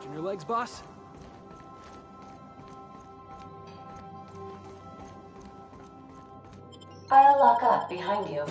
Stretching your legs, boss? I'll lock up behind you.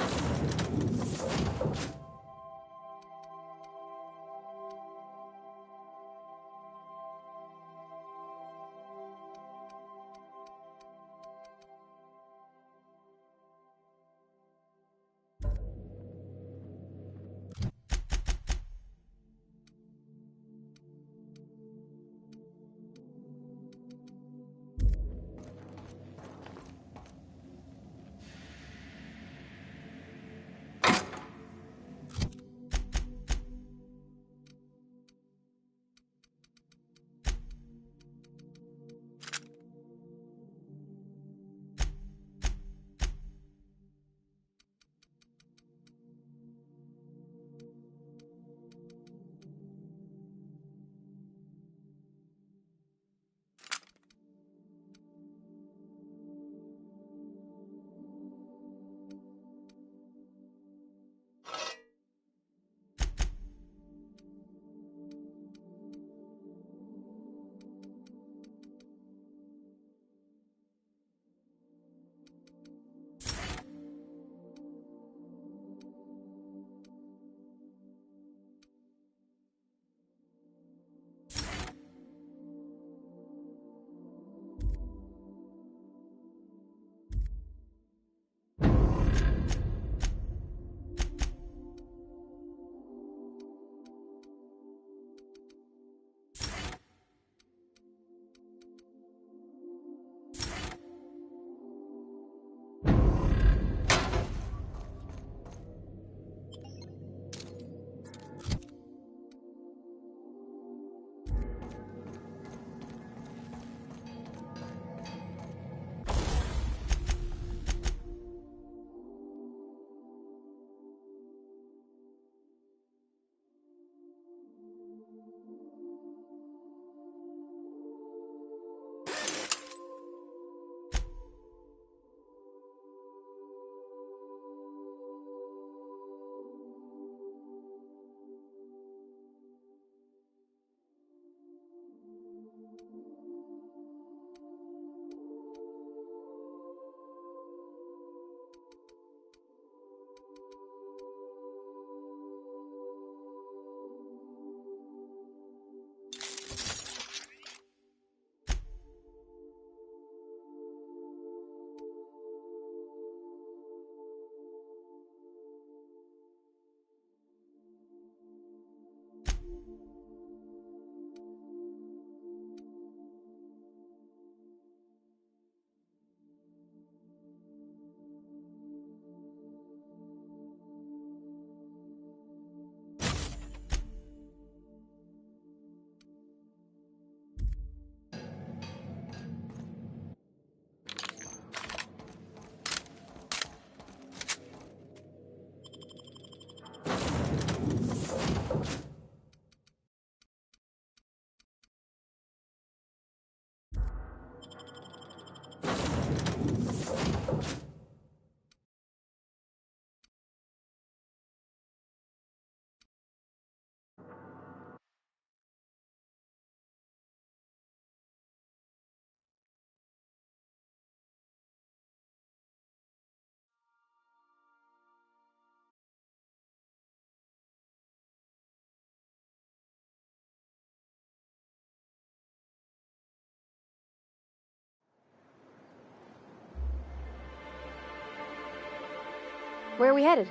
Where are we headed?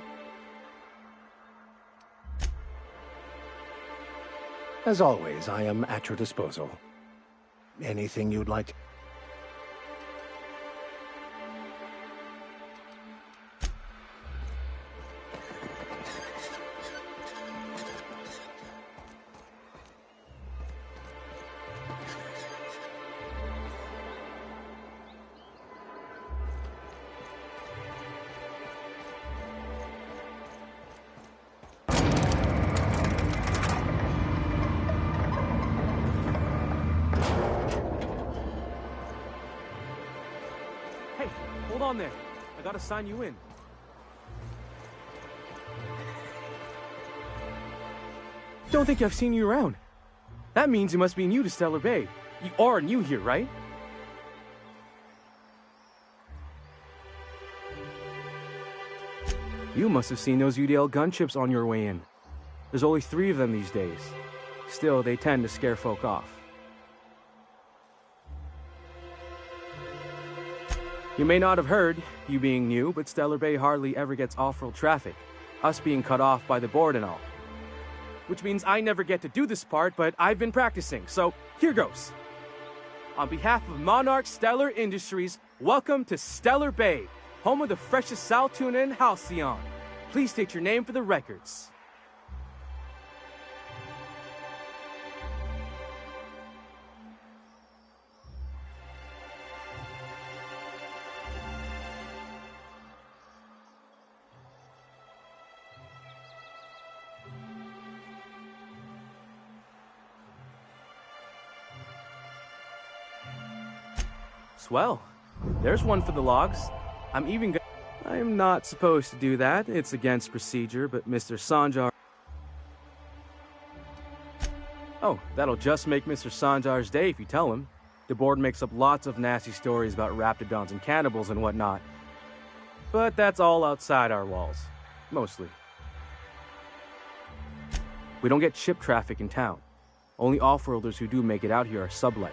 As always, I am at your disposal. Anything you'd like? Hold on there. I gotta sign you in. Don't think I've seen you around. That means you must be new to Stellar Bay. You are new here, right? You must have seen those UDL gunships on your way in. There's only 3 of them these days. Still, they tend to scare folk off. You may not have heard, you being new, but Stellar Bay hardly ever gets off-road traffic, us being cut off by the board and all. Which means I never get to do this part, but I've been practicing, so here goes. On behalf of Monarch Stellar Industries, welcome to Stellar Bay, home of the freshest sal tuna and halcyon. Please state your name for the records. Swell. There's one for the logs. I'm not supposed to do that. It's against procedure, but Mr. Sanjar... Oh, that'll just make Mr. Sanjar's day if you tell him. The board makes up lots of nasty stories about raptidons and cannibals and whatnot. But that's all outside our walls. Mostly. We don't get ship traffic in town. Only off-worlders who do make it out here are sublight.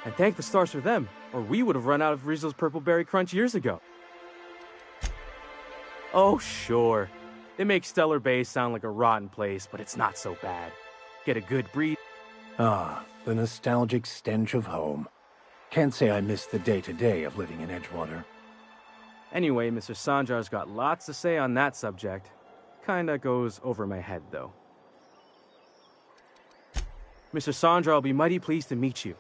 And thank the stars for them, or we would have run out of Rizzo's Purple Berry Crunch years ago. Oh, sure. They make Stellar Bay sound like a rotten place, but it's not so bad. Get a good breathe. Ah, the nostalgic stench of home. Can't say I miss the day-to-day of living in Edgewater. Anyway, Mr. Sanjar's got lots to say on that subject. Kinda goes over my head, though. Mr. Sanjar will be mighty pleased to meet you.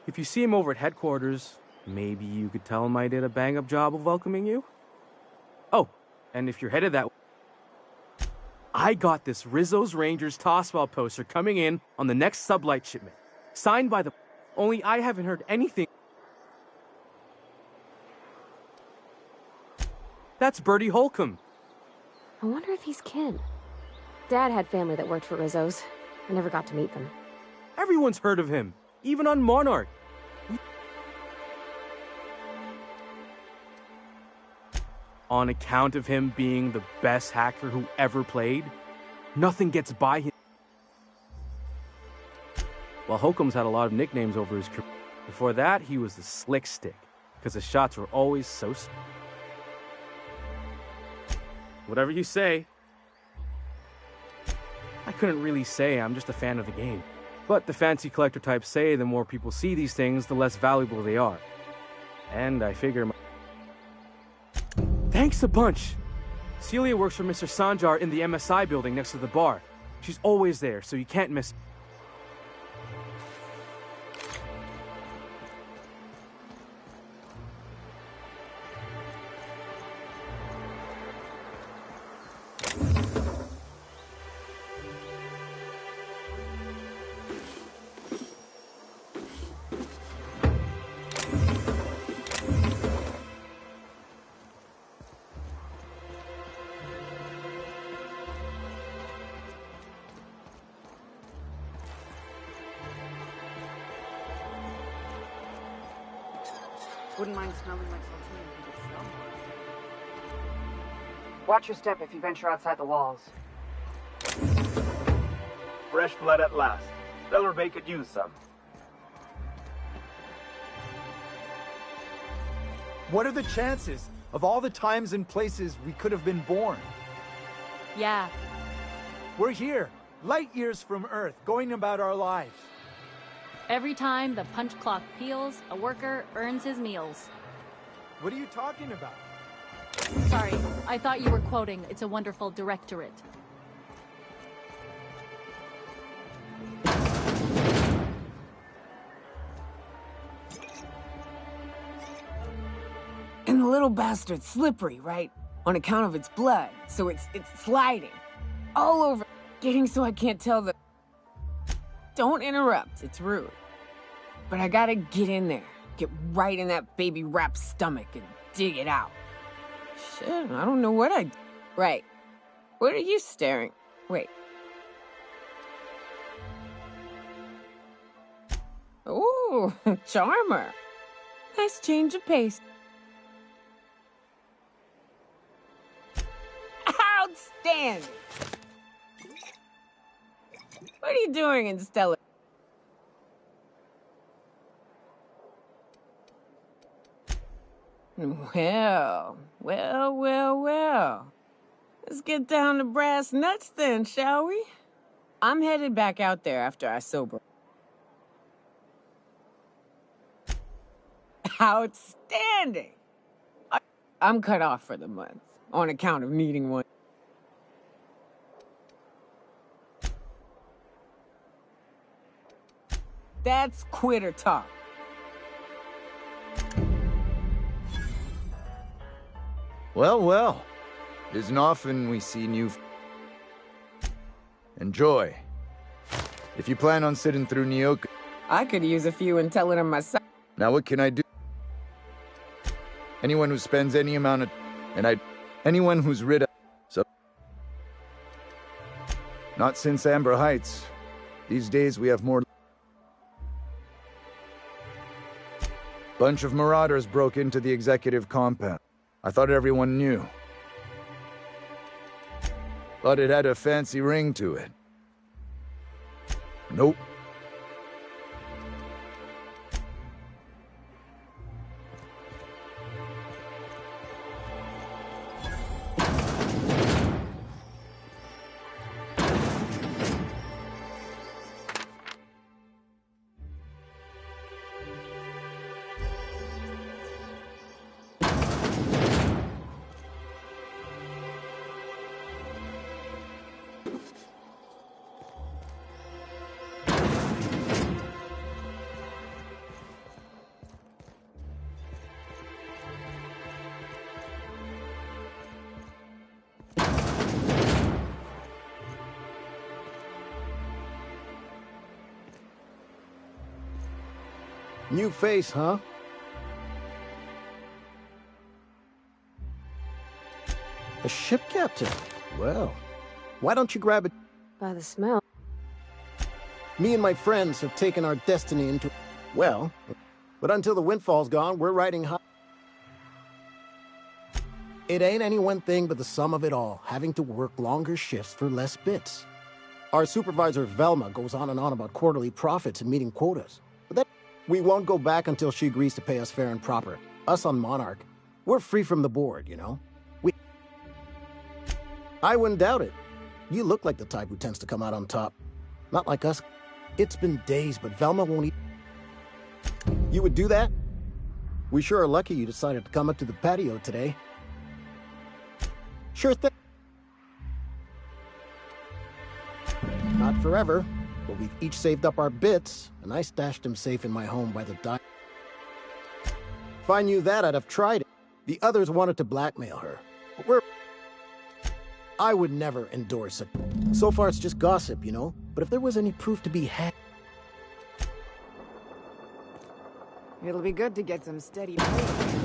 If you see him over at headquarters, maybe you could tell him I did a bang-up job of welcoming you? Oh, and if you're headed that way, I got this Rizzo's Rangers Tossball poster coming in on the next sublight shipment. Signed by the... Only I haven't heard anything. That's Bertie Holcomb. I wonder if he's kin. Dad had family that worked for Rizzo's. I never got to meet them. Everyone's heard of him, even on Monarch. On account of him being the best hacker who ever played, nothing gets by him. While Holcomb's had a lot of nicknames over his career. Before that, he was the Slick Stick, because his shots were always so... Whatever you say. I couldn't really say, I'm just a fan of the game. But the fancy collector types say the more people see these things, the less valuable they are. And I figure... Thanks a bunch! Celia works for Mr. Sanjar in the MSI building next to the bar. She's always there, so you can't miss... Wouldn't mind smelling like saltine if you could smell more. Watch your step if you venture outside the walls. Fresh blood at last. Stellar Bay could use some. What are the chances of all the times and places we could have been born? Yeah. We're here, light years from Earth, going about our lives. Every time the punch clock peals, a worker earns his meals. What are you talking about? Sorry, I thought you were quoting It's a Wonderful Directorate. And the little bastard's slippery, right? On account of its blood, so it's sliding. All over, getting so I can't tell the... Don't interrupt, it's rude. But I gotta get in there, get right in that baby rap's stomach and dig it out. Shit, I don't know what I... Right. What are you staring? Wait. Ooh, charmer. Nice change of pace. Outstanding! What are you doing in Stellar? Well. Let's get down to brass nuts then, shall we? I'm headed back out there after I sober. Outstanding! I'm cut off for the month, on account of needing one. That's quitter talk. Well. It isn't often we see new... Enjoy. If you plan on sitting through Nyoka... I could use a few and tell it on myself. Now what can I do? Anyone who spends any amount of... Anyone who's rid of... So... Not since Amber Heights. These days we have more... Bunch of marauders broke into the executive compound. I thought everyone knew. Thought it had a fancy ring to it. Nope. New face, huh? A ship captain? Well, why don't you grab it? By the smell. Me and my friends have taken our destiny into... Well, but until the windfall's gone, we're riding high. It ain't any one thing but the sum of it all, having to work longer shifts for less bits. Our supervisor, Velma, goes on and on about quarterly profits and meeting quotas. But that... We won't go back until she agrees to pay us fair and proper. Us on Monarch, we're free from the board, you know? I wouldn't doubt it. You look like the type who tends to come out on top. Not like us. It's been days, but Velma won't eat. You would do that? We sure are lucky you decided to come up to the patio today. Sure thing. Not forever. But we've each saved up our bits, and I stashed them safe in my home by the dock. If I knew that, I'd have tried it. The others wanted to blackmail her. But I would never endorse it. So far, it's just gossip, you know? But if there was any proof to be had... It'll be good to get some steady pay.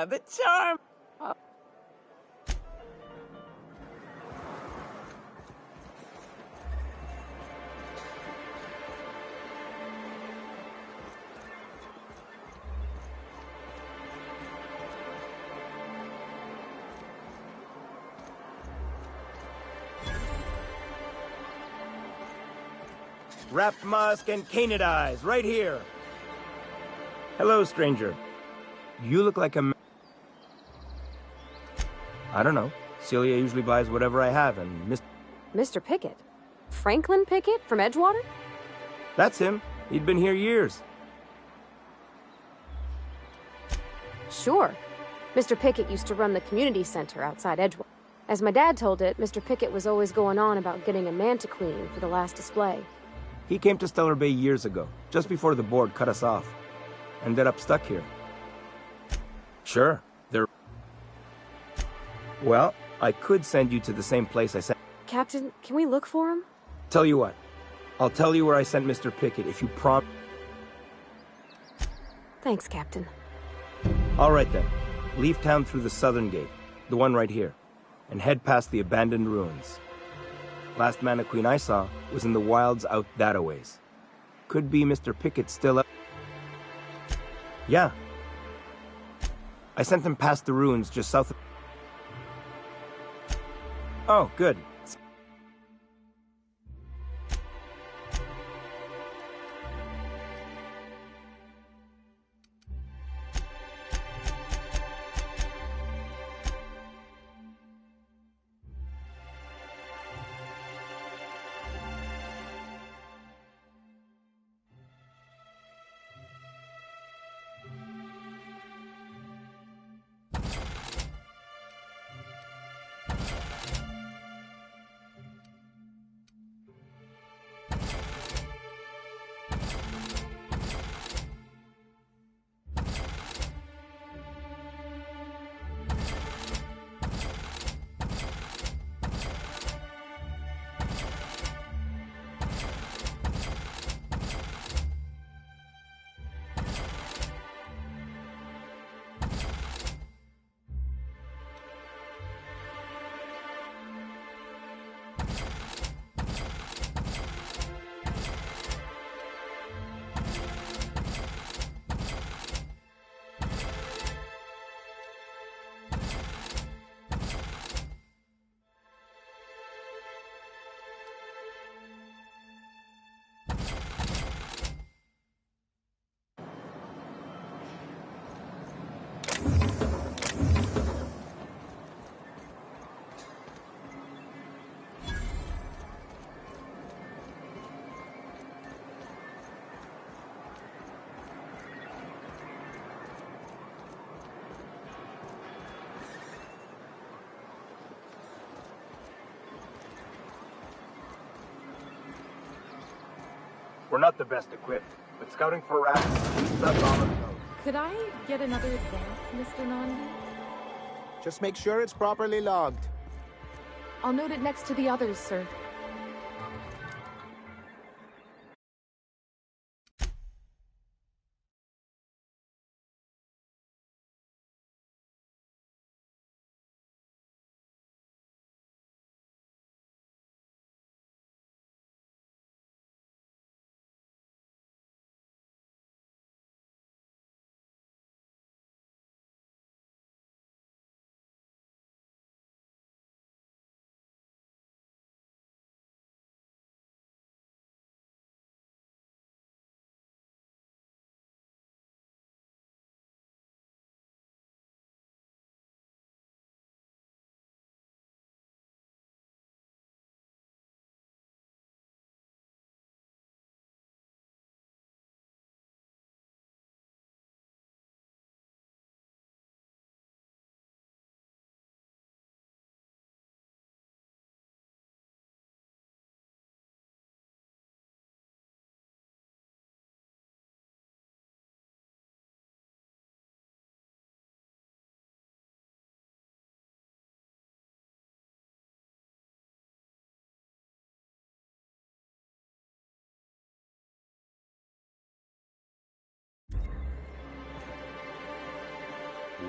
The charm! Wrapped musk and canid eyes, right here. Hello, stranger. You look like a... I don't know. Celia usually buys whatever I have, and Mr. Pickett? Franklin Pickett from Edgewater? That's him. He'd been here years. Sure. Mr. Pickett used to run the community center outside Edgewater. As my dad told it, Mr. Pickett was always going on about getting a manta queen for the last display. He came to Stellar Bay years ago, just before the board cut us off. Ended up stuck here. Sure, they're... Well, I could send you to the same place I sent... Captain, can we look for him? Tell you what. I'll tell you where I sent Mr. Pickett if you promise... Thanks, Captain. All right, then. Leave town through the southern gate, the one right here, and head past the abandoned ruins. Last Mantiqueen I saw was in the wilds out that-a-ways. Could be Mr. Pickett still up... Yeah. I sent him past the ruins just south of... Oh, good. We're not the best equipped, but scouting for rats keeps us on the go. Could I get another advance, Mr. Nandi? Just make sure it's properly logged. I'll note it next to the others, sir.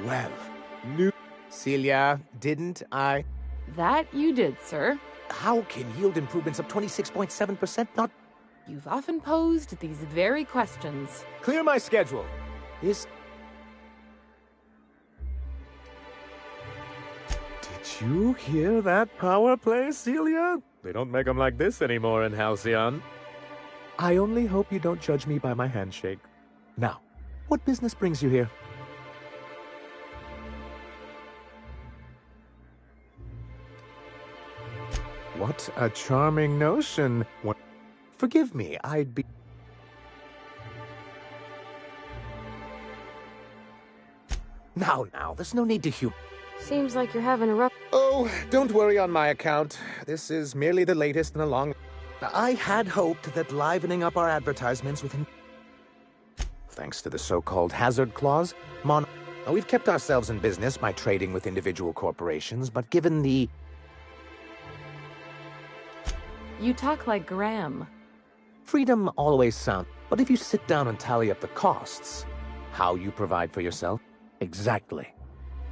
Well, Celia, didn't I? That you did, sir. How can yield improvements of 26.7% not... You've often posed these very questions. Clear my schedule. Did you hear that power play, Celia? They don't make them like this anymore in Halcyon. I only hope you don't judge me by my handshake. Now, what business brings you here? What a charming notion. Forgive me, I'd be... Now, there's no need to Seems like you're having a rough... Oh, don't worry on my account. This is merely the latest in a long... I had hoped that livening up our advertisements with... Thanks to the so-called hazard clause, Now, we've kept ourselves in business by trading with individual corporations, but given the... You talk like Graham. Freedom always sounds... But if you sit down and tally up the costs, how you provide for yourself... Exactly.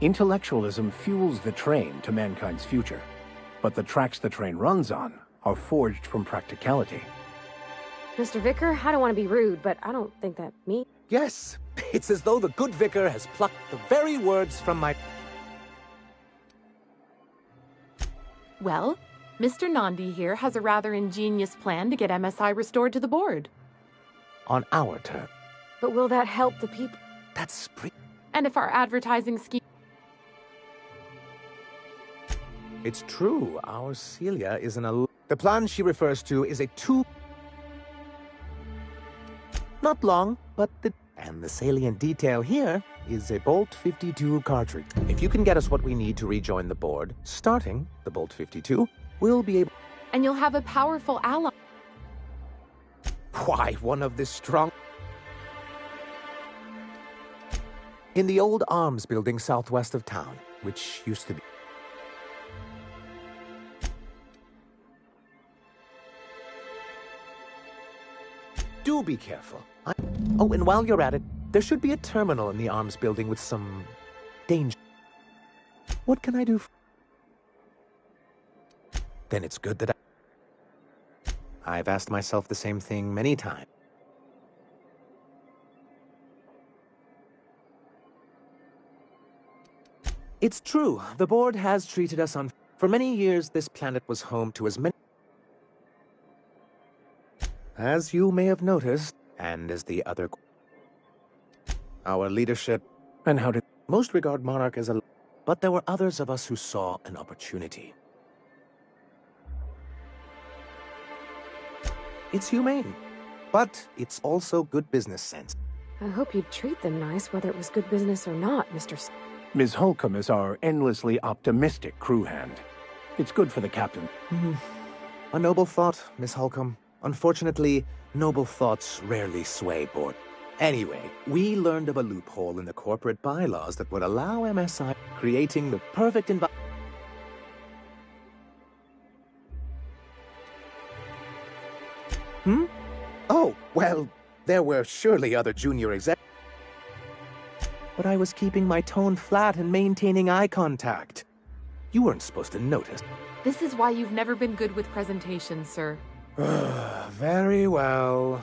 Intellectualism fuels the train to mankind's future, but the tracks the train runs on are forged from practicality. Mr. Vicar, I don't want to be rude, but I don't think that me. Yes, it's as though the good vicar has plucked the very words from my... Well, Mr. Nandi here has a rather ingenious plan to get MSI restored to the board. On our turn. But will that help the people? That's... And if our advertising scheme... It's true, our Celia is The plan she refers to is a Not long, but And the salient detail here is a Bolt 52 cartridge. If you can get us what we need to rejoin the board, starting the Bolt 52, we'll be able... And you'll have a powerful ally. Why, one of the strong... In the old arms building southwest of town, which used to be... Do be careful. Oh, and while you're at it, there should be a terminal in the arms building with some... danger. What can I do Then it's good that I've asked myself the same thing many times. It's true, the board has treated us For many years, this planet was home to as many... As you may have noticed, and as the other... Our leadership... And how did... Most regard Monarch as a... But there were others of us who saw an opportunity. It's humane, but it's also good business sense. I hope you'd treat them nice, whether it was good business or not, Mr. Ms. Holcomb is our endlessly optimistic crew hand. It's good for the captain. A noble thought, Miss Holcomb. Unfortunately, noble thoughts rarely sway board. Anyway, we learned of a loophole in the corporate bylaws that would allow MSI creating the perfect environment. Oh, well, there were surely other junior executives. But I was keeping my tone flat and maintaining eye contact. You weren't supposed to notice. This is why you've never been good with presentations, sir. Very well.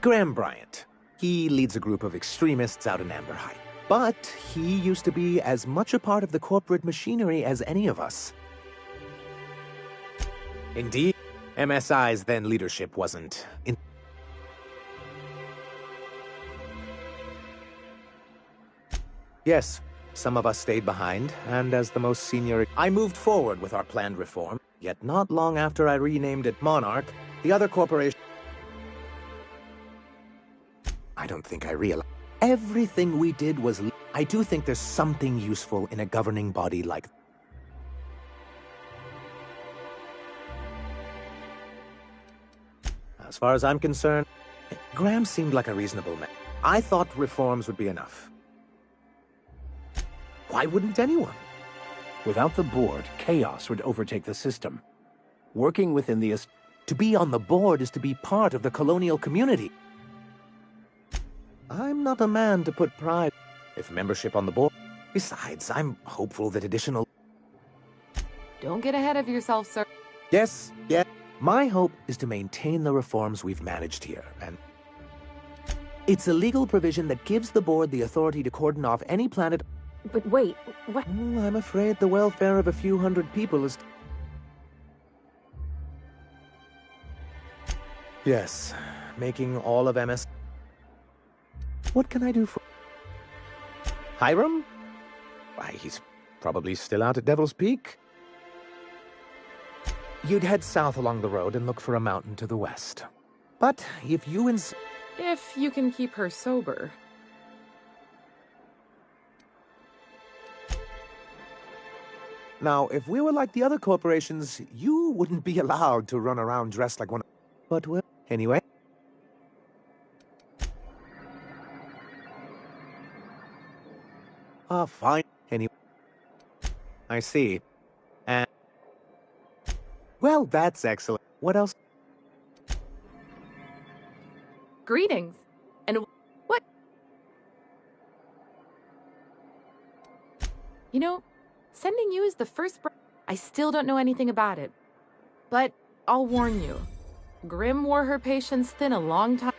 Graham Bryant. He leads a group of extremists out in Amber Heights. But he used to be as much a part of the corporate machinery as any of us. Indeed, MSI's then leadership wasn't in... Yes, some of us stayed behind, and as the most senior, I moved forward with our planned reform. Yet not long after I renamed it Monarch, the other corporation... I don't think I realized. Everything we did was... I do think there's something useful in a governing body like... As far as I'm concerned, Graham seemed like a reasonable man. I thought reforms would be enough. Why wouldn't anyone? Without the board, chaos would overtake the system. Working within the... To be on the board is to be part of the colonial community. I'm not a man to put pride if membership on the board. Besides, I'm hopeful that additional... Don't get ahead of yourself, sir. Yes. My hope is to maintain the reforms we've managed here, and... It's a legal provision that gives the board the authority to cordon off any planet... But wait, what? I'm afraid the welfare of a few hundred people is... Yes, making all of MS... What can I do for... Hiram? Why, he's probably still out at Devil's Peak. You'd head south along the road and look for a mountain to the west. But if you If you can keep her sober. Now, if we were like the other corporations, you wouldn't be allowed to run around dressed like one. But, well, anyway. Fine. Anyway, I see. And well, that's excellent. What else? Greetings. And what? You know, sending you is the first. I still don't know anything about it. But I'll warn you. Grim wore her patience thin a long time.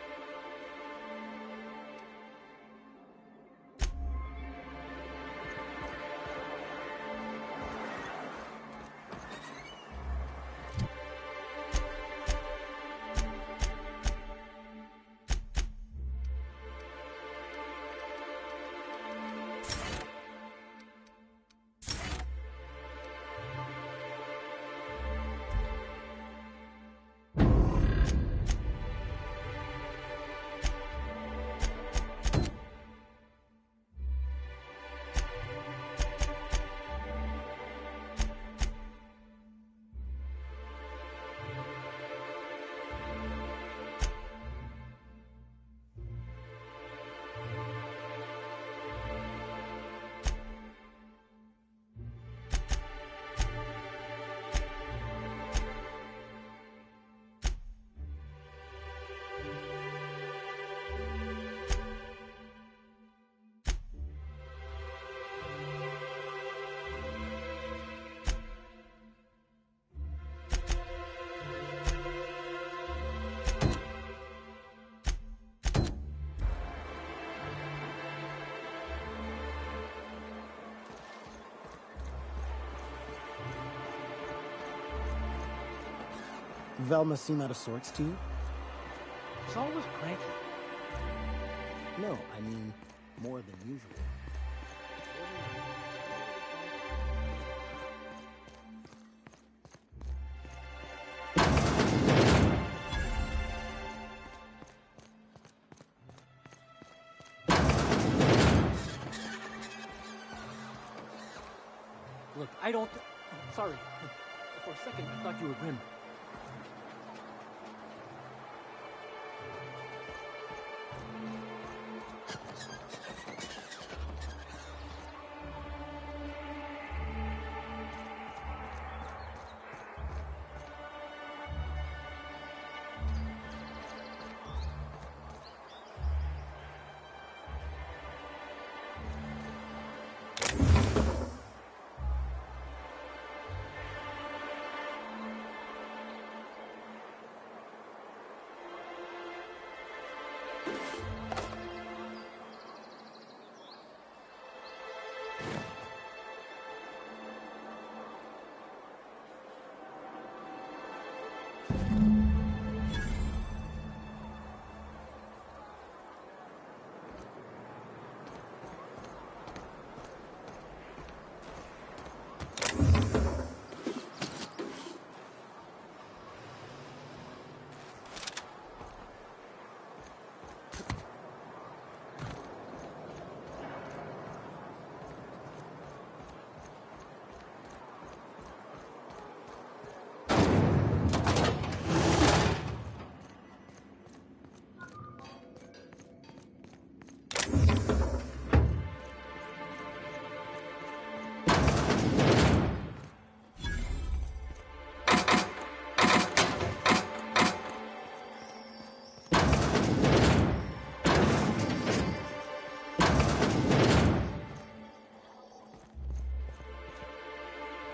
Velma seem out of sorts to you? She's always cranky. No, I mean more than usual. Look, I don't... Sorry. For a second, I thought you were Grim.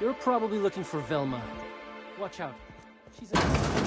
You're probably looking for Velma. Watch out. She's a...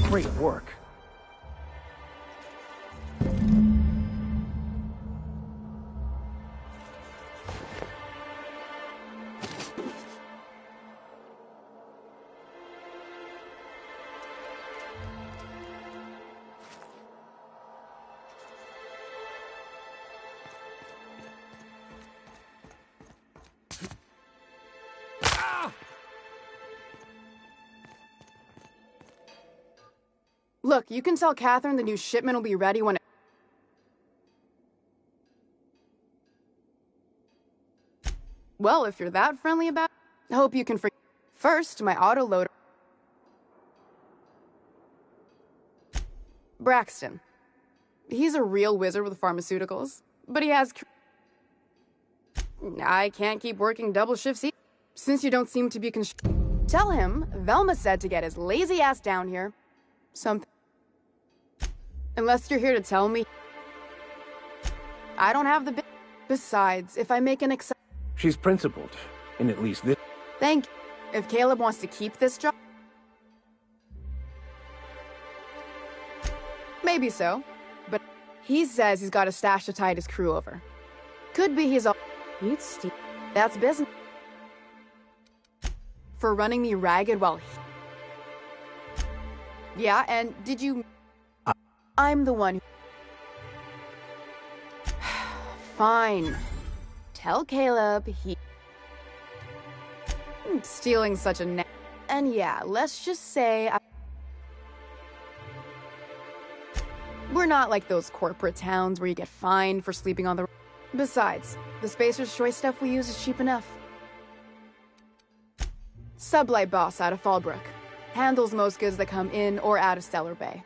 Great work. Look, you can tell Catherine the new shipment will be ready when Well, if you're that friendly about it, hope you can First, my autoloader. Braxton. He's a real wizard with pharmaceuticals, but he has... I can't keep working double shifts since you don't seem to be Tell him Velma said to get his lazy ass down here. Something. Unless you're here to tell me. I don't have the Besides, if I make an She's principled, in at least this. Thank you. If Caleb wants to keep this job. Maybe so. But he says he's got a stash to tide his crew over. Could be he's all... You'd steal. That's business. For running me ragged while Yeah, and did you... I'm the one who... Fine. Tell Caleb he... Stealing such a... And yeah, let's just say... We're not like those corporate towns where you get fined for sleeping on the... Besides, the Spacer's Choice stuff we use is cheap enough. Sublight boss out of Fallbrook. Handles most goods that come in or out of Stellar Bay.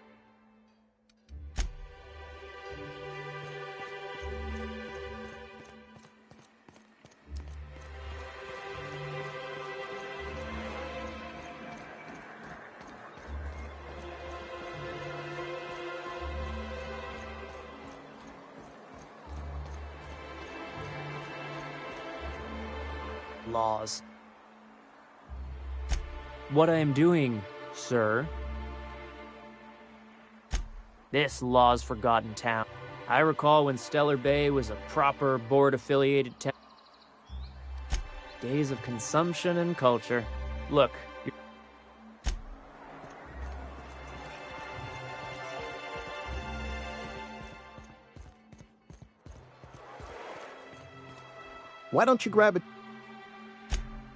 Laws. What I am doing, sir. This law's Forgotten Town. I recall when Stellar Bay was a proper board-affiliated town. Days of consumption and culture. Look. Why don't you grab it?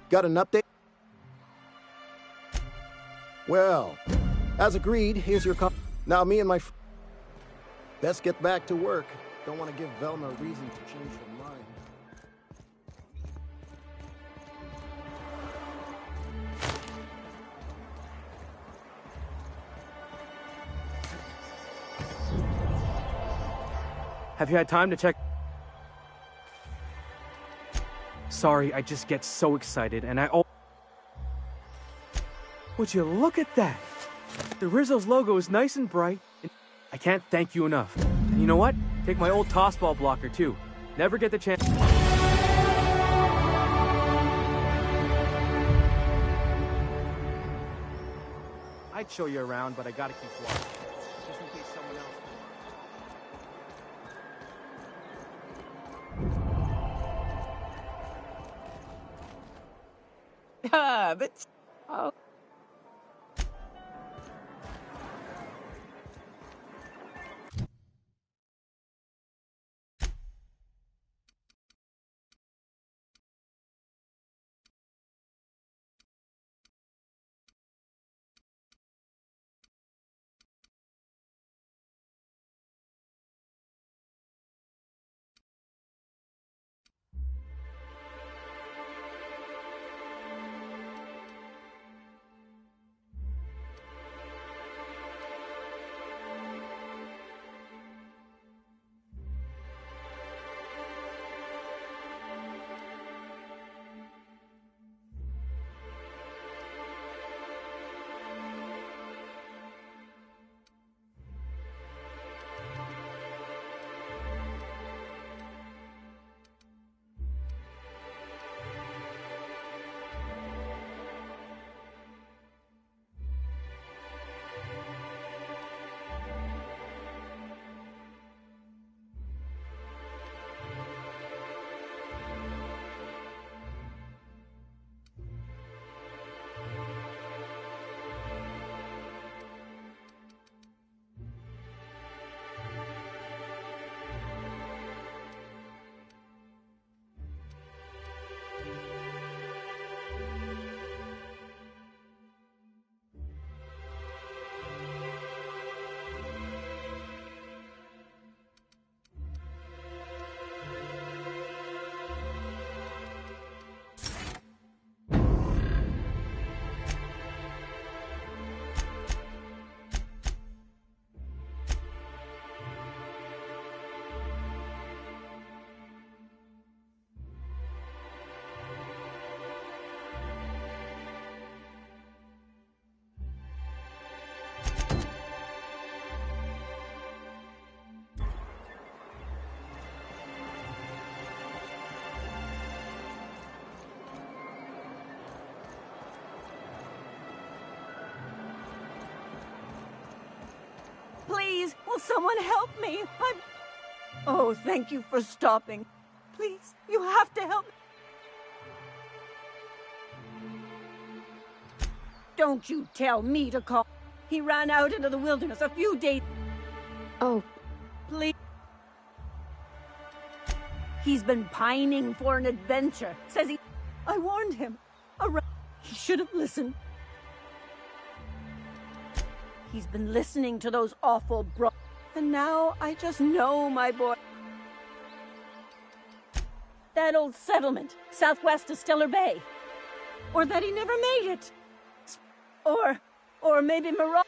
Got an update? Well, as agreed, here's your Now me and my best get back to work. Don't want to give Velma a reason to change her mind. Have you had time to check? Sorry, I just get so excited and Would you look at that? The Rizzo's logo is nice and bright. I can't thank you enough. And you know what? Take my old tossball blocker too. Never get the chance. I'd show you around, but I gotta keep watching. Just in case someone else... That's... Oh. Please, will someone help me? Oh, thank you for stopping. Please, you have to help me. Don't you tell me to call. He ran out into the wilderness a few days. Oh. Please. He's been pining for an adventure. Says he... I warned him. He should have listened. He's been listening to those awful and now I just know my boy. That old settlement, southwest of Stellar Bay. Or that he never made it. Or maybe Mirage.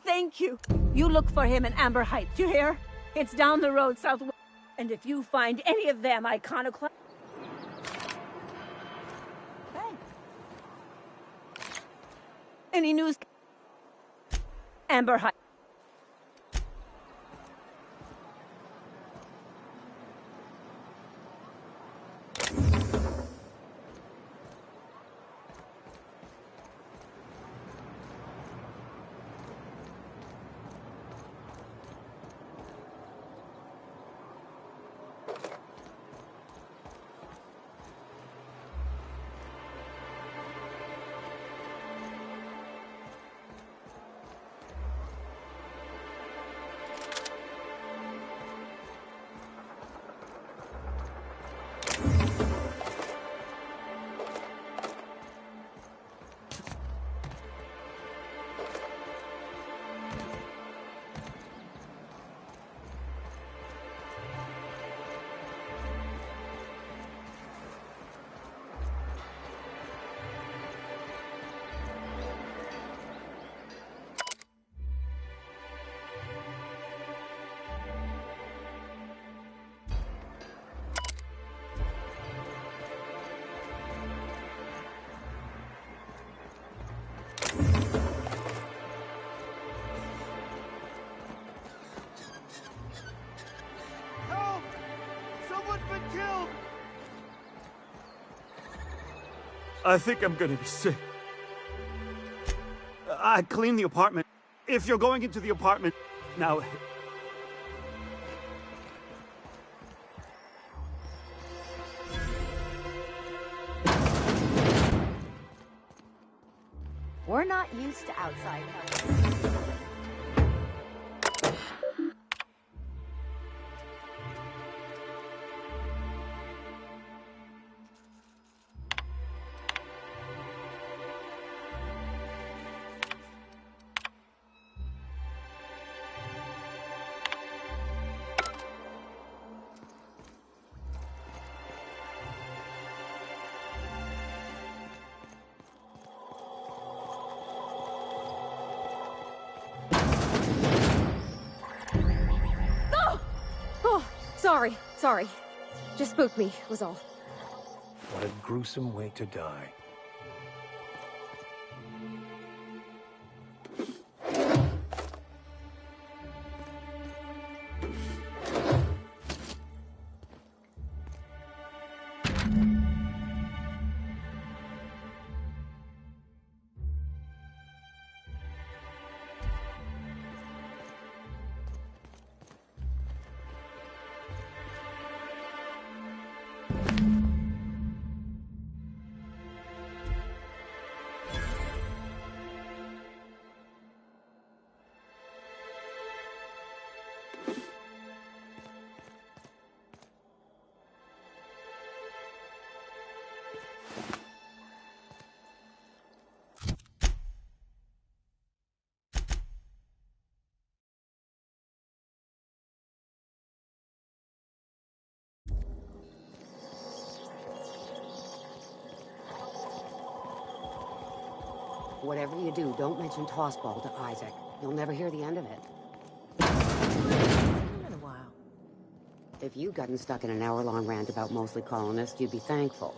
Thank you. You look for him in Amber Heights, you hear? It's down the road southwest. And if you find any of them iconoclast... Hey. Any news? Amber Heights. I think I'm gonna be sick. I cleaned the apartment. If you're going into the apartment now... We're not used to outside help. Sorry. Just spooked me, was all. What a gruesome way to die. Whatever you do, don't mention Tossball to Isaac. You'll never hear the end of it. In a while. If you'd gotten stuck in an hour-long rant about mostly colonists, you'd be thankful.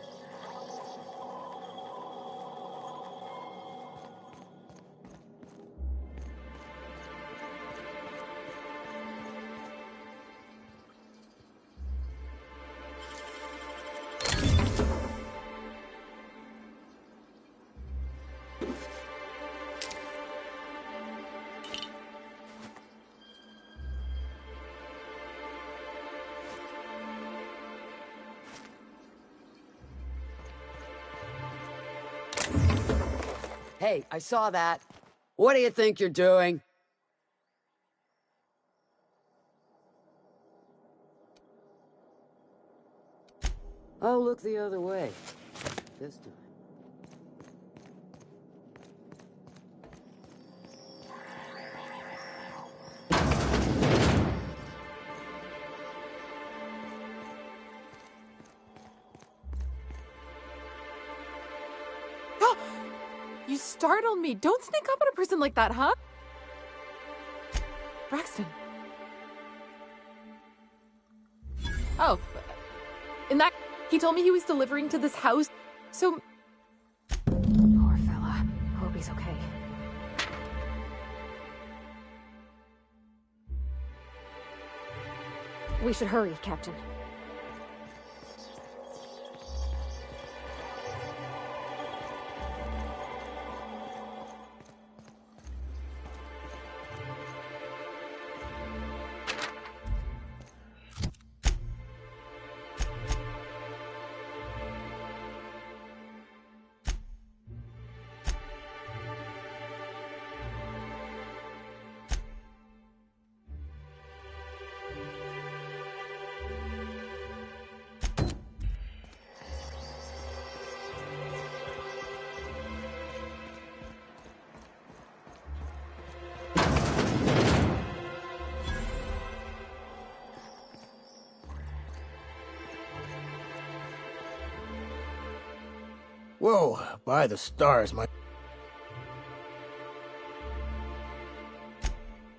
Hey, I saw that. What do you think you're doing? Oh, look the other way. This time. You startled me. Don't sneak up on a person like that, huh? Braxton. Oh. In that... He told me he was delivering to this house, so... Poor fella. Hope he's okay. We should hurry, Captain. Whoa, by the stars, my...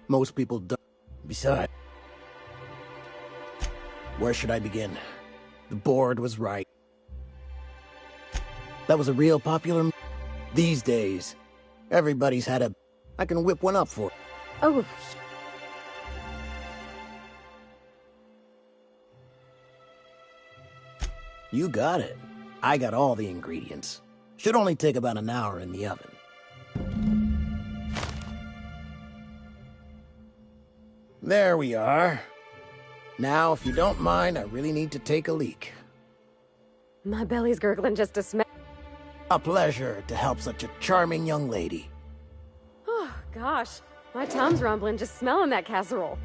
Most people don't. Besides... Where should I begin? The board was right. That was a real popular... These days, everybody's had a... I can whip one up for... Oh... You got it. I got all the ingredients. Should only take about an hour in the oven. There we are. Now, if you don't mind, I really need to take a leak. My belly's gurgling just a smell. A pleasure to help such a charming young lady. Oh, gosh. My tum's rumbling just smelling that casserole.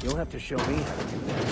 You'll have to show me how to do that.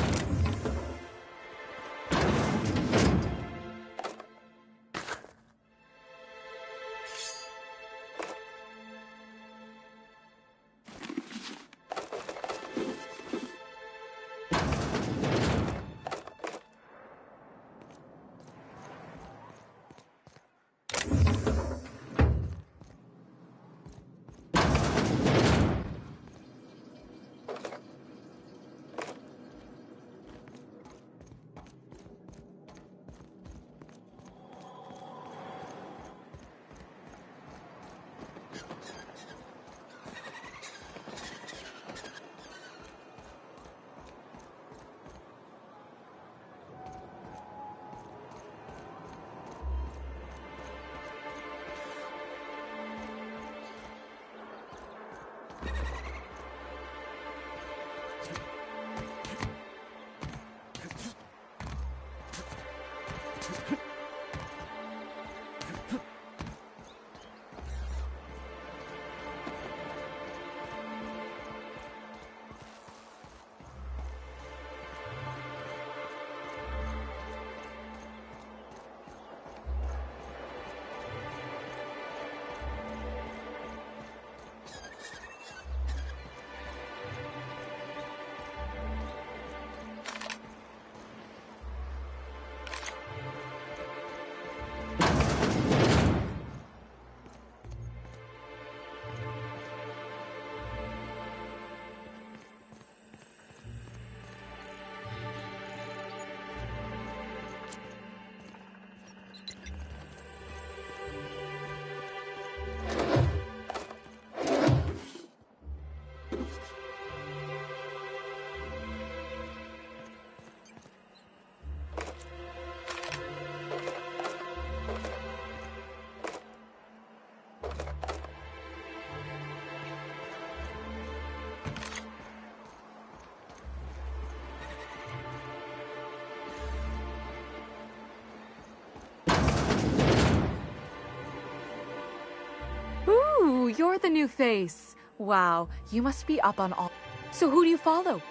you're the new face. Wow, you must be up on all... So who do you follow?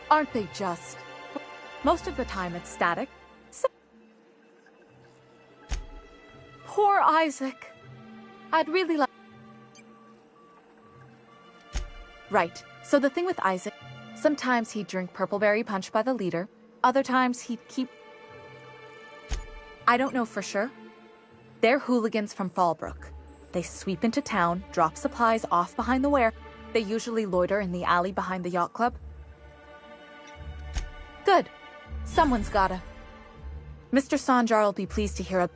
Aren't they just... Most of the time it's static. Poor Isaac. I'd really like... Right, so the thing with Isaac, sometimes he'd drink Purpleberry Punch by the liter, other times he'd keep... I don't know for sure. They're hooligans from Fallbrook. They sweep into town, drop supplies off behind the ware. They usually loiter in the alley behind the yacht club. Good. Someone's gotta. Mr. Sanjar will be pleased to hear a...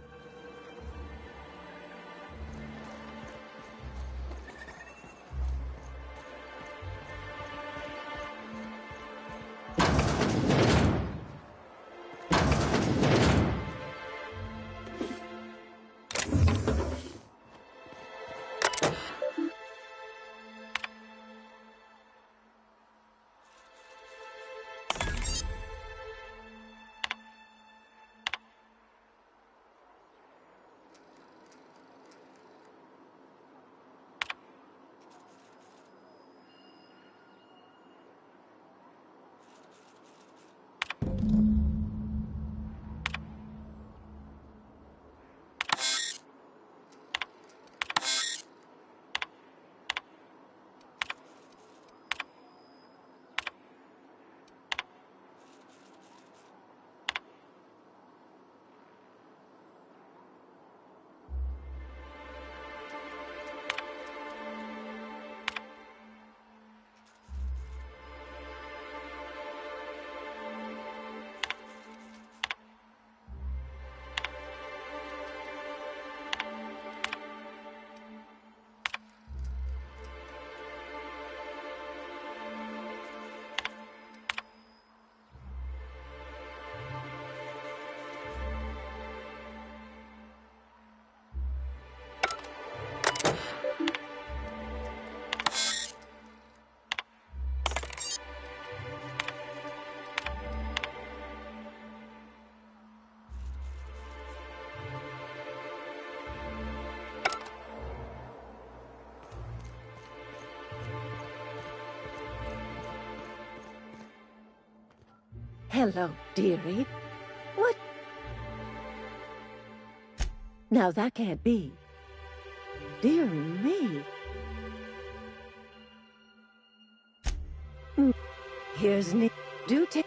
Hello, dearie. What? Now that can't be. Dear me. Here's Nick. Do take...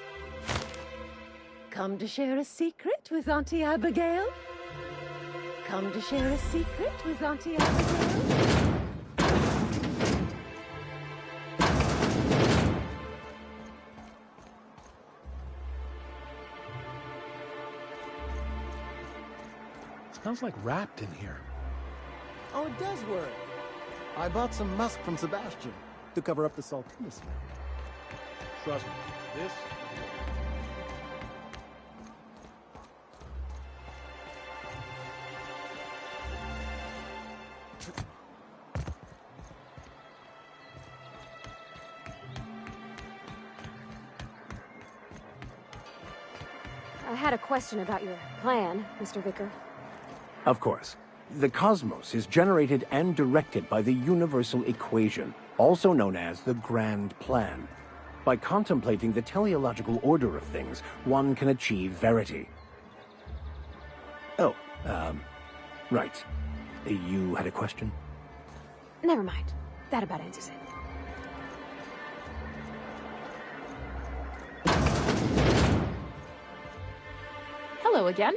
Come to share a secret with Auntie Abigail? Come to share a secret with Auntie Abigail? Smells like wrapped in here. Oh, it does work. I bought some musk from Sebastian to cover up the saltina smell. Trust me, this... I had a question about your plan, Mr. Vicar. Of course. The cosmos is generated and directed by the universal equation, also known as the Grand Plan. By contemplating the teleological order of things, one can achieve verity. Oh, right. You had a question? Never mind. That about answers it. Hello again.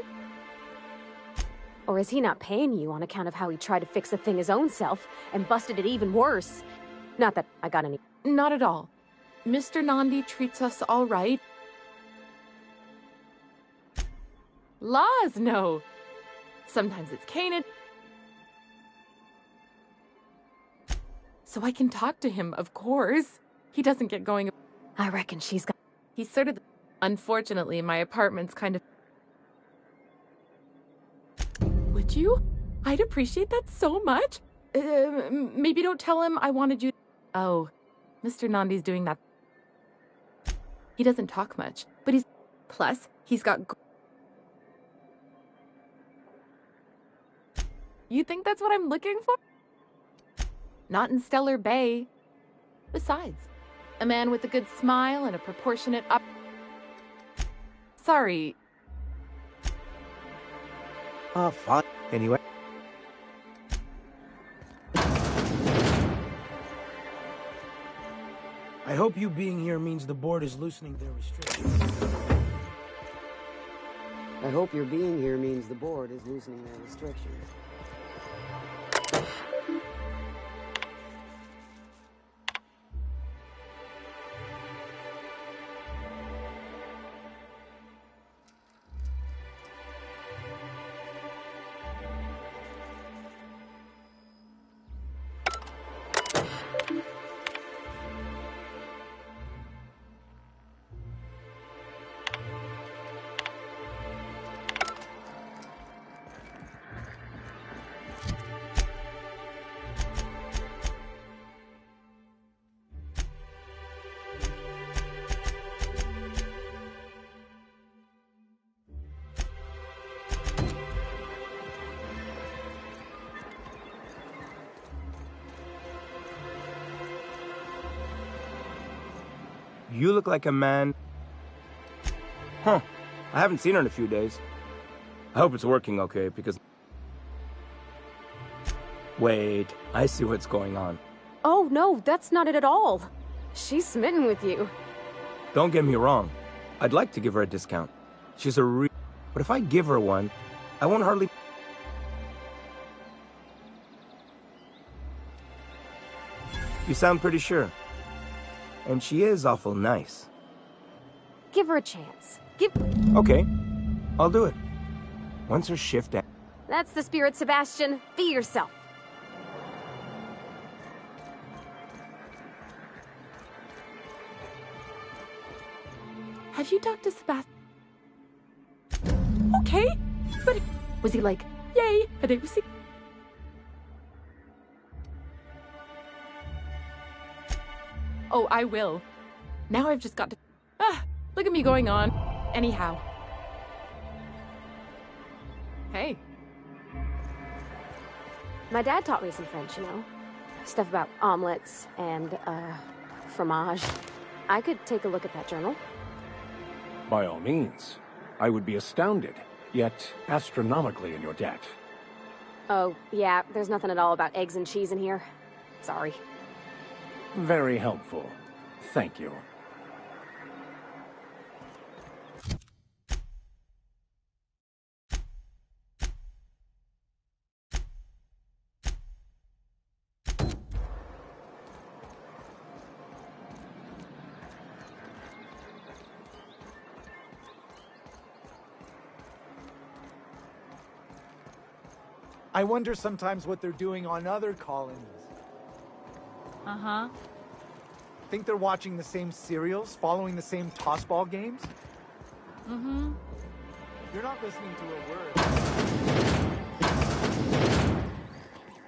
Or is he not paying you on account of how he tried to fix the thing his own self and busted it even worse? Not that I got any... Not at all. Mr. Nandi treats us all right. Laws, no. Sometimes it's Kanan. So I can talk to him, of course. He doesn't get going... I reckon she's got... He's sort of... Unfortunately, my apartment's kind of... Would you? I'd appreciate that so much. Maybe don't tell him I wanted you... Oh, Mr. Nandi's doing that. He doesn't talk much, but he's... Plus, he's got... You think that's what I'm looking for? Not in Stellar Bay. Besides, a man with a good smile and a proportionate up... Sorry. Fine. Anyway. I hope you being here means the board is loosening their restrictions. I hope your being here means the board is loosening their restrictions. You look like a man... Huh. I haven't seen her in a few days. I hope it's working okay, because... Wait, I see what's going on. Oh, no, that's not it at all. She's smitten with you. Don't get me wrong. I'd like to give her a discount. She's a real... But if I give her one, I won't hardly... You sound pretty sure. And she is awful nice. Give her a chance. Okay, I'll do it. Once her shift ends. That's the spirit, Sebastian. Be yourself. Have you talked to Sebastian? Okay, but was he like, yay, a date with Oh, I will. Now I've just got to... look at me going on. Anyhow. Hey. My dad taught me some French, you know? Stuff about omelets and, fromage. I could take a look at that journal. By all means. I would be astounded, yet astronomically in your debt. Oh, yeah, there's nothing at all about eggs and cheese in here. Sorry. Very helpful. Thank you. I wonder sometimes what they're doing on other colonies. Uh-huh. Think they're watching the same serials, following the same tossball games? Mm-hmm. You're not listening to a word.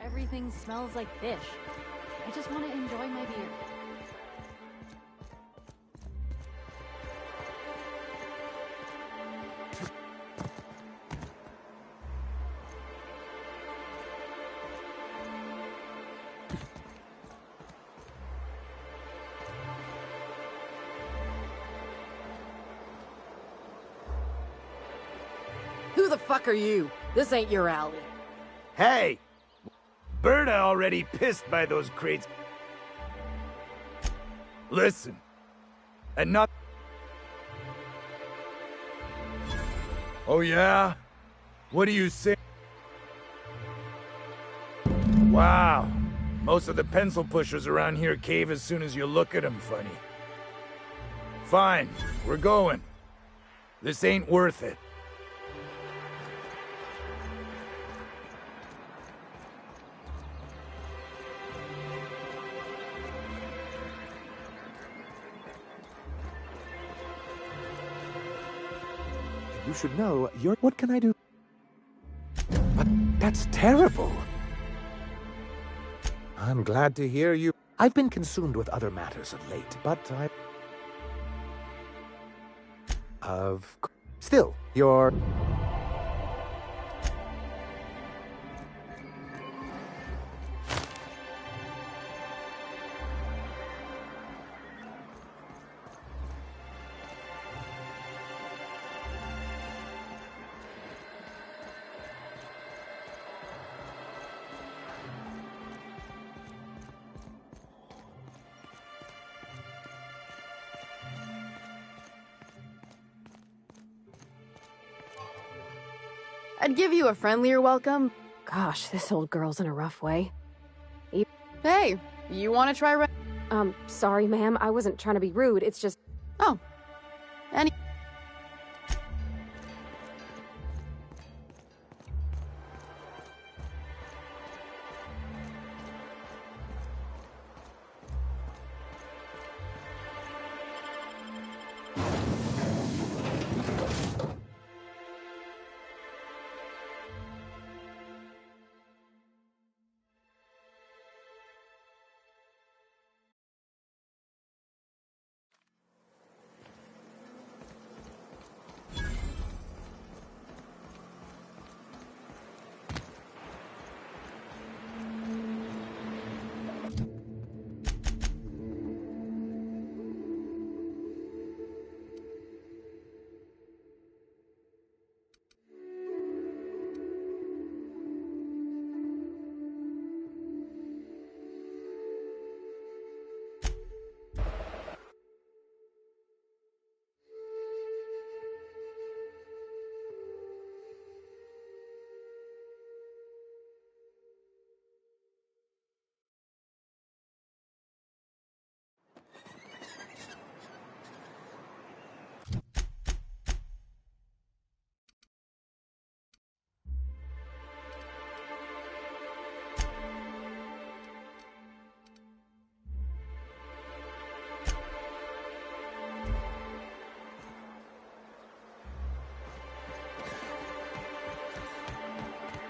Everything smells like fish. I just want to enjoy my beer. Who the fuck are you? This ain't your alley. Hey! Berta already pissed by those crates. Listen. And not... Oh yeah? What do you say? Wow. Most of the pencil pushers around here cave as soon as you look at them funny. Fine, we're going. This ain't worth it. You should know, what can I do? But that's terrible. I'm glad to hear you. I've been consumed with other matters of late, but Still, you're... I'd give you a friendlier welcome. Gosh, this old girl's in a rough way. Hey, you want to try Sorry, ma'am. I wasn't trying to be rude. It's just... Oh. Any...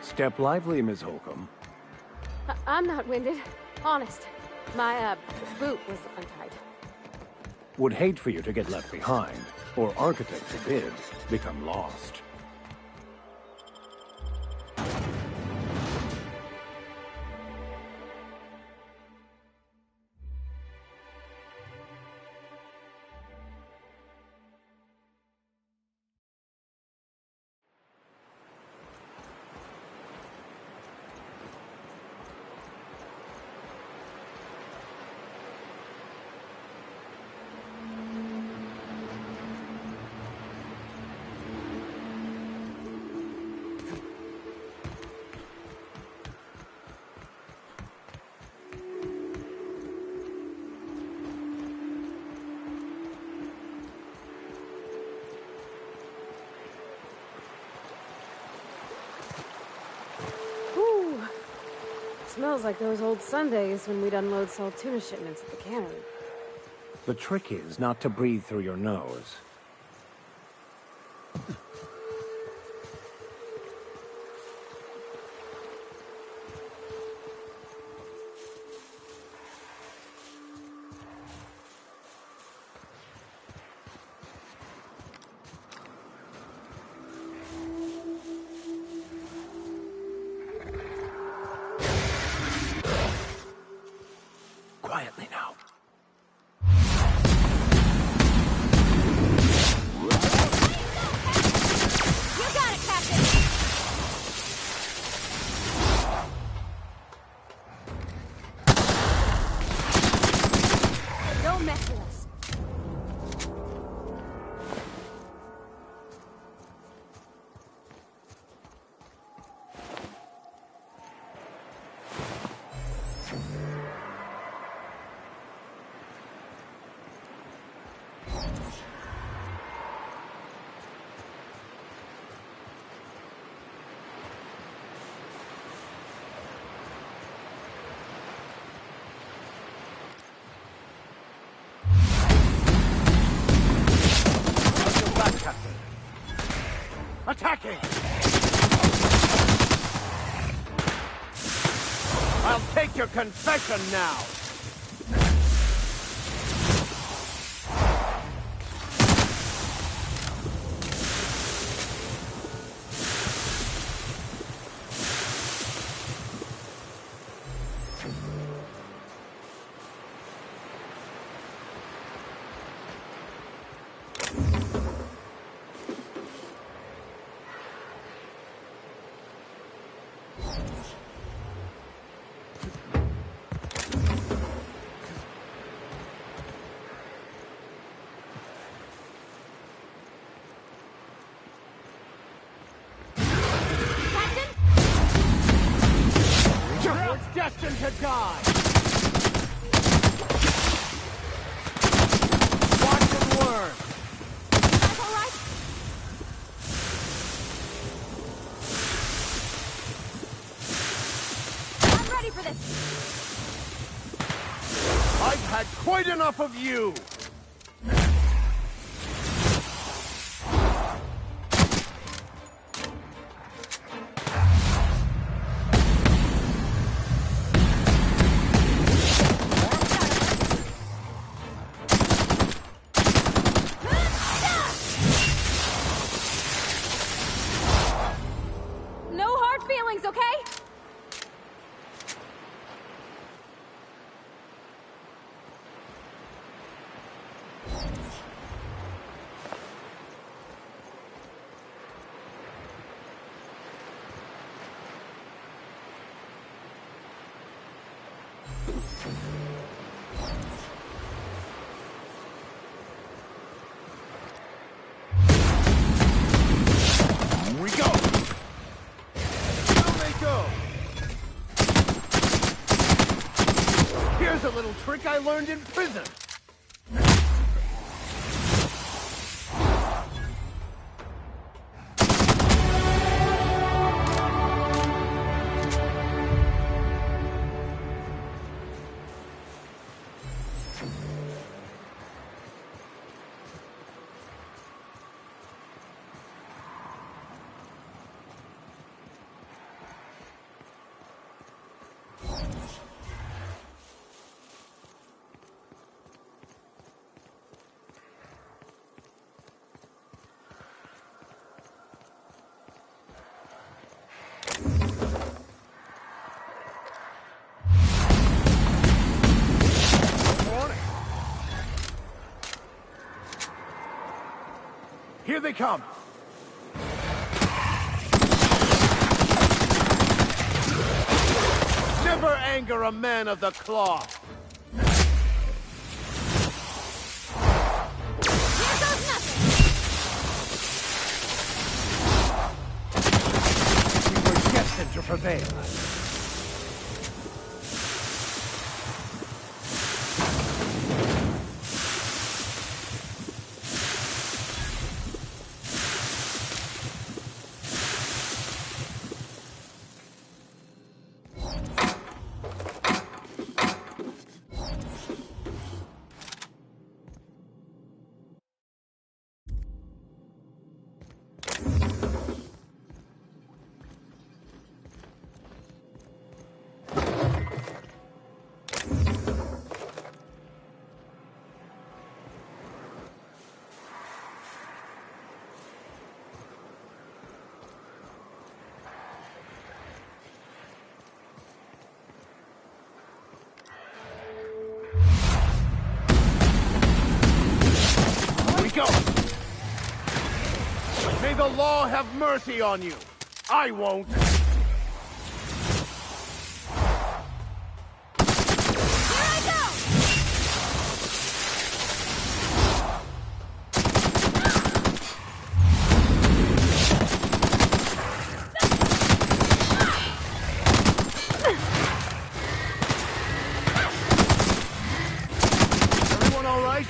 Step lively, Miss Holcomb. I'm not winded. Honest. My, boot was untied. Would hate for you to get left behind, or architect forbid, become lost. Smells like those old Sundays when we'd unload salt tuna shipments at the cannery. The trick is not to breathe through your nose. Quietly now. You got it, Captain! Don't mess with us. Attacking! I'll take your confession now! destined to die! Watch and learn! All right? I'm ready for this! I've had quite enough of you! No hard feelings, okay? Here we go! Here they go! Here's a little trick I learned in prison! Here they come! Never anger a man of the cloth! Here goes nothing! We were destined to prevail. Go! May the law have mercy on you. I won't. Here I go! Everyone all right?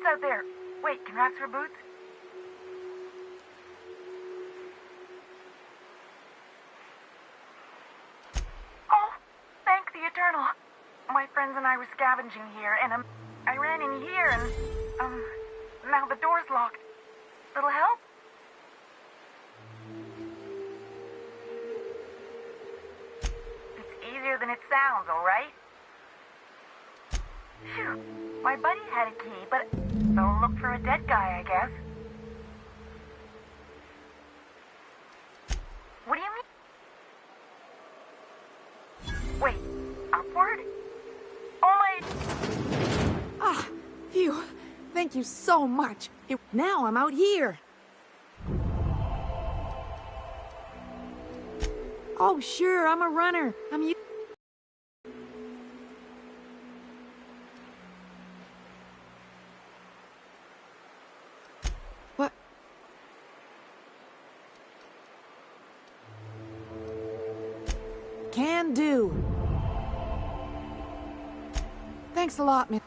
Out there. Wait, can rats for boots? Oh, thank the Eternal. My friends and I were scavenging here, and I ran in here, and now the door's locked. Little help? It's easier than it sounds, all right? Phew. My buddy had a key, but they'll look for a dead guy, I guess. What do you mean? Wait, upward? Oh my... Ah, phew. Thank you so much. Now I'm out here. Oh, sure, I'm a runner. What? Can do. Thanks a lot, man.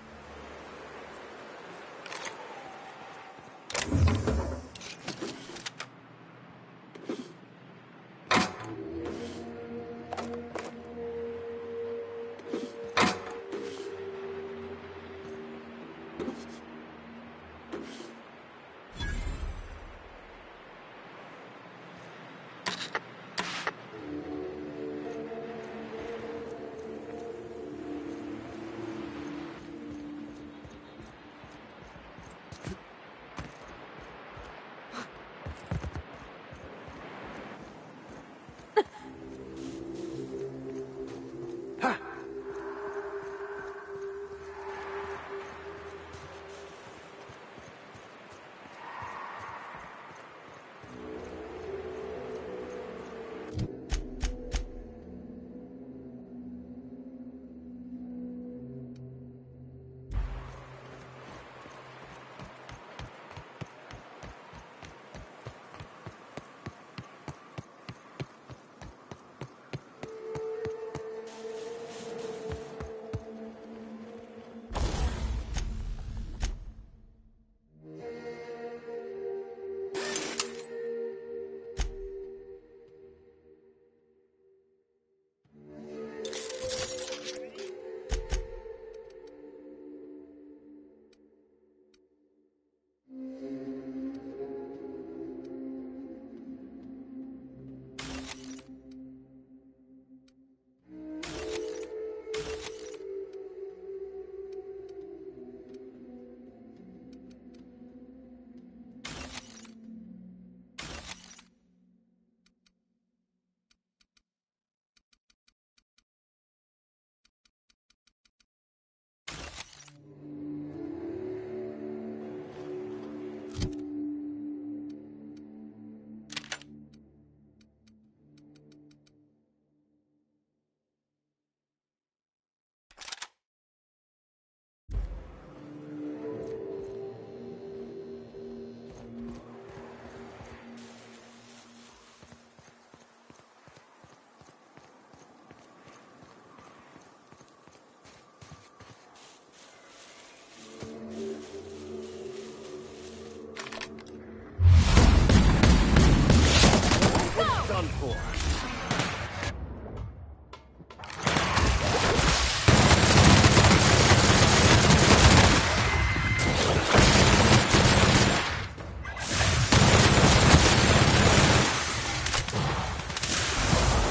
Done for.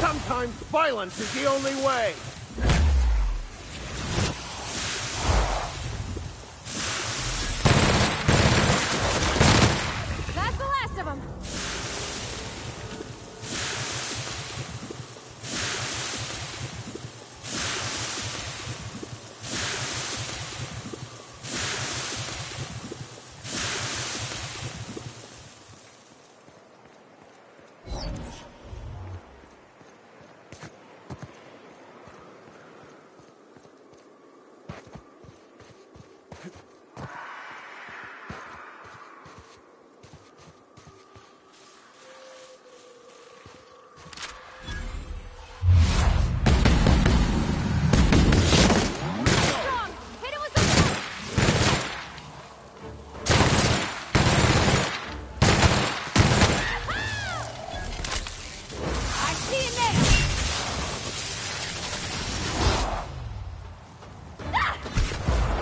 Sometimes violence is the only way. That's the last of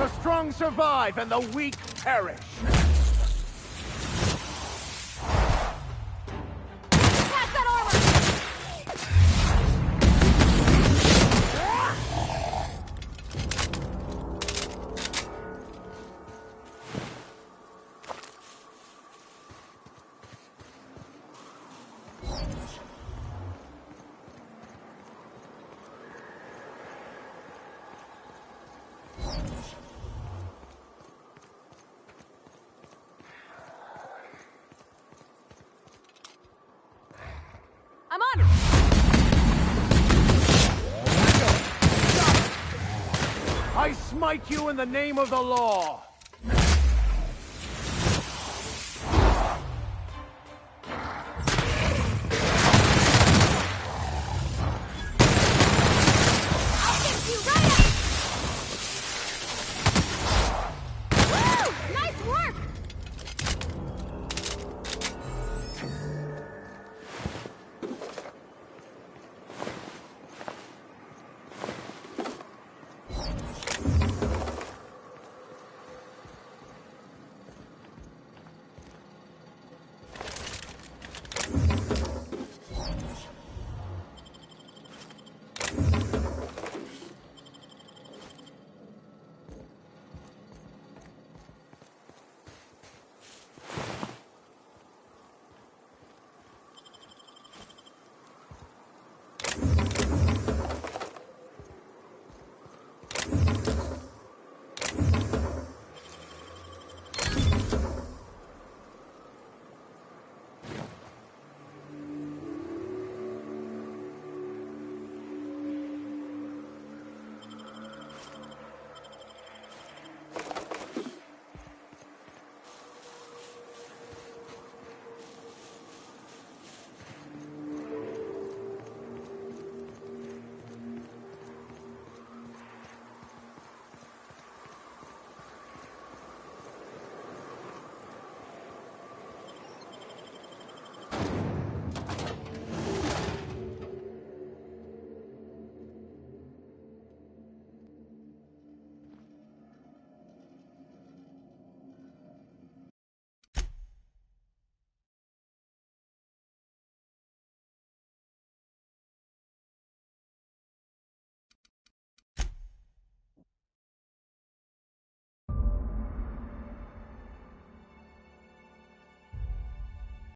The strong survive and the weak perish. Pass that armor! I'm on! I smite you in the name of the law!